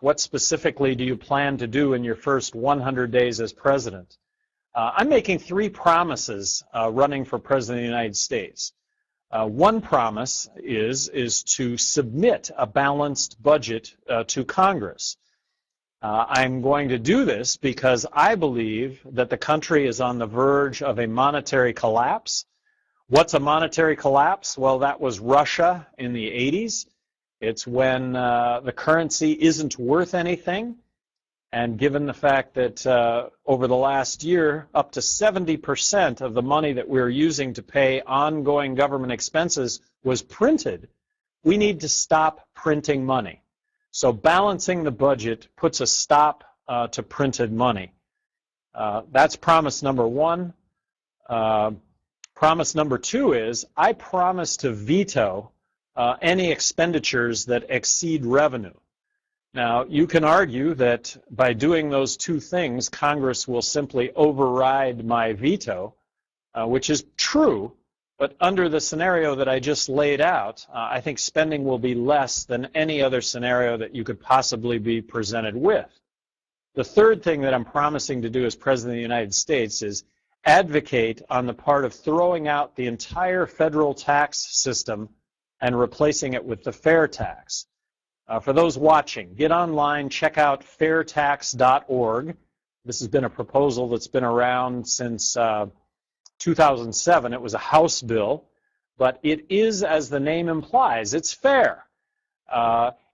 what specifically do you plan to do in your first 100 days as president? I'm making 3 promises running for president of the United States. One promise is to submit a balanced budget to Congress. I'm going to do this because I believe that the country is on the verge of a monetary collapse. What's a monetary collapse? Well, that was Russia in the 80s. It's when the currency isn't worth anything. And given the fact that over the last year, up to 70% of the money that we're using to pay ongoing government expenses was printed, we need to stop printing money. So balancing the budget puts a stop to printed money. That's promise number 1. Promise number 2 is I promise to veto any expenditures that exceed revenue. Now, you can argue that by doing those 2 things, Congress will simply override my veto, which is true, but under the scenario that I just laid out, I think spending will be less than any other scenario that you could possibly be presented with. The third thing that I'm promising to do as President of the United States is advocate on the part of throwing out the entire federal tax system and replacing it with the fair tax. For those watching, get online, check out fairtax.org. This has been a proposal that's been around since 2007. It was a House bill, but it is, as the name implies, it's fair.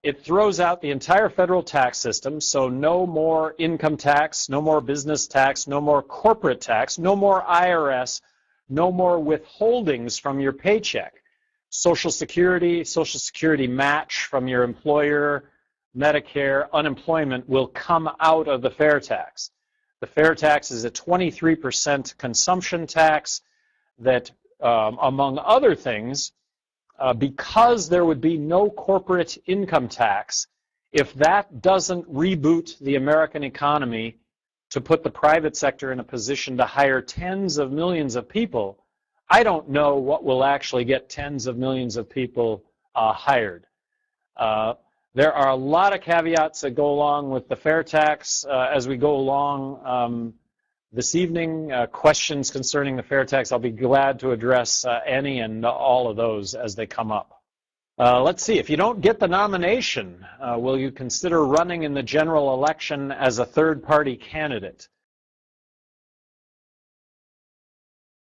It throws out the entire federal tax system, so no more income tax, no more business tax, no more corporate tax, no more IRS, no more withholdings from your paycheck. Social Security match from your employer, Medicare, unemployment will come out of the fair tax. The fair tax is a 23% consumption tax that, among other things, because there would be no corporate income tax, if that doesn't reboot the American economy to put the private sector in a position to hire tens of millions of people, I don't know what will actually get tens of millions of people hired. There are a lot of caveats that go along with the fair tax as we go along this evening. Questions concerning the fair tax, I'll be glad to address any and all of those as they come up. Let's see, if you don't get the nomination, will you consider running in the general election as a third-party candidate?